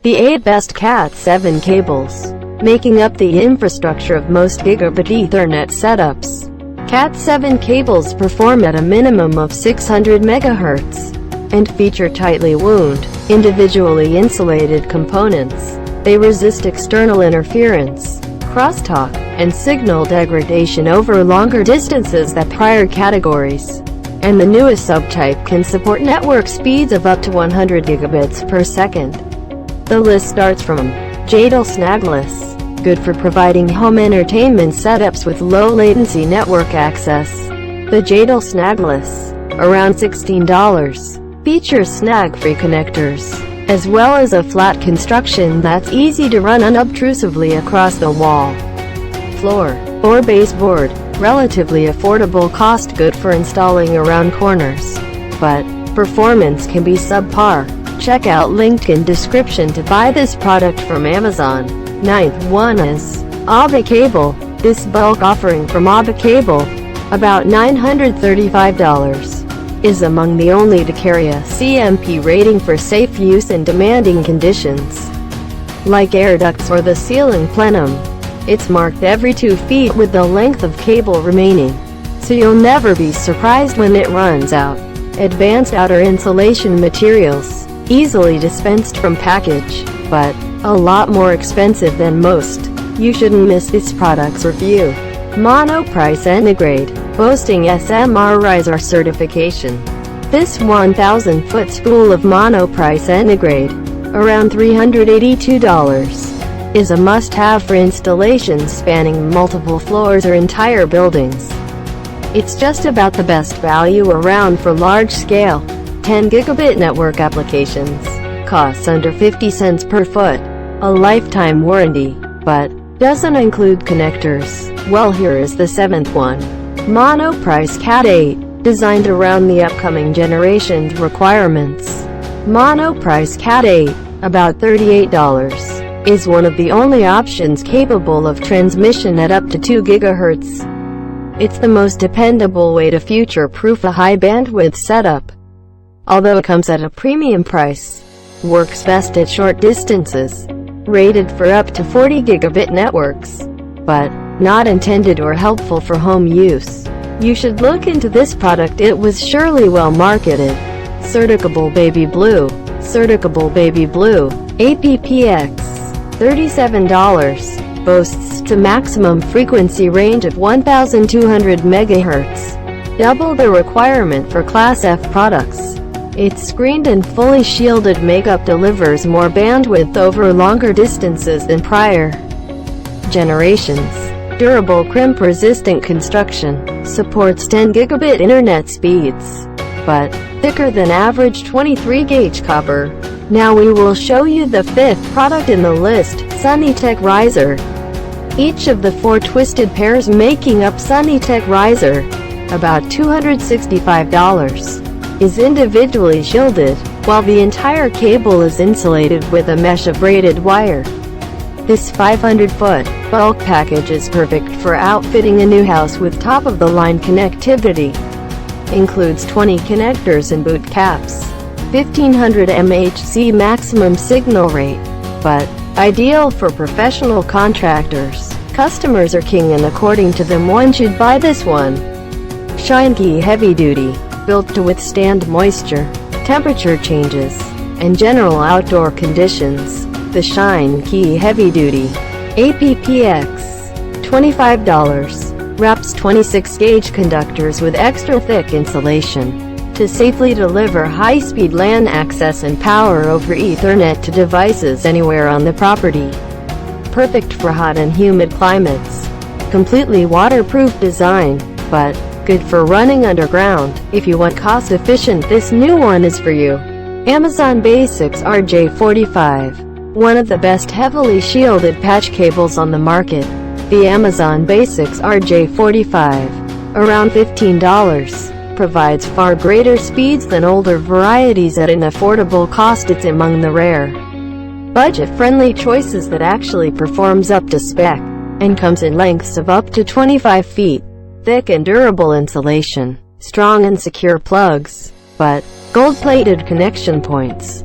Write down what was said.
The 8 best Cat7 cables, making up the infrastructure of most gigabit Ethernet setups. Cat7 cables perform at a minimum of 600 MHz and feature tightly wound, individually insulated components. They resist external interference, crosstalk, and signal degradation over longer distances than prior categories. And the newest subtype can support network speeds of up to 100 gigabits per second. The list starts from Jadel Snagless, good for providing home entertainment setups with low latency network access. The Jadel Snagless, around $16, features snag-free connectors, as well as a flat construction that's easy to run unobtrusively across the wall, floor, or baseboard. Relatively affordable cost, good for installing around corners, but performance can be subpar. Check out link in description to buy this product from Amazon. Ninth one is ABA Cable. This bulk offering from ABA Cable, about $935, is among the only to carry a CMP rating for safe use in demanding conditions, like air ducts or the ceiling plenum. It's marked every 2 feet with the length of cable remaining, so you'll never be surprised when it runs out. Advanced outer insulation materials, easily dispensed from package, but a lot more expensive than most. You shouldn't miss this product's review. Monoprice Integrate, boasting SMR Riser certification. This 1,000-foot spool of Monoprice Integrate, around $382, is a must-have for installations spanning multiple floors or entire buildings. It's just about the best value around for large-scale 10 gigabit network applications. Costs under 50 cents per foot. A lifetime warranty, but doesn't include connectors. Well, here is the 7th one. Monoprice Cat 8, designed around the upcoming generation's requirements. Monoprice Cat 8, about $38, is one of the only options capable of transmission at up to 2 GHz. It's the most dependable way to future-proof a high-bandwidth setup. Although it comes at a premium price, works best at short distances, rated for up to 40 gigabit networks, but not intended or helpful for home use. You should look into this product. It was surely well marketed. Certicable Baby Blue. Certicable Baby Blue, APPX, $37, boasts a maximum frequency range of 1,200 MHz, double the requirement for Class F products. Its screened and fully shielded makeup delivers more bandwidth over longer distances than prior generations. Durable crimp-resistant construction, supports 10 gigabit internet speeds, but thicker than average 23-gauge copper. Now we will show you the 5th product in the list, Sunnytech Riser. Each of the 4 twisted pairs making up Sunnytech Riser, about $265, is individually shielded, while the entire cable is insulated with a mesh of braided wire. This 500-foot bulk package is perfect for outfitting a new house with top-of-the-line connectivity. Includes 20 connectors and boot caps. 1500 MHz maximum signal rate, but ideal for professional contractors. Customers are king, and according to them, one should buy this one. Shine Key Heavy Duty, built to withstand moisture, temperature changes, and general outdoor conditions. The Shine Key Heavy Duty, APPX, $25, wraps 26-gauge conductors with extra thick insulation to safely deliver high-speed LAN access and power over Ethernet to devices anywhere on the property. Perfect for hot and humid climates. Completely waterproof design, but good for running underground. If you want cost-efficient, this new one is for you. Amazon Basics RJ45, one of the best heavily shielded patch cables on the market. The Amazon Basics RJ45, around $15, provides far greater speeds than older varieties at an affordable cost. It's among the rare, budget-friendly choices that actually performs up to spec, and comes in lengths of up to 25 feet. Thick and durable insulation, strong and secure plugs, but gold-plated connection points.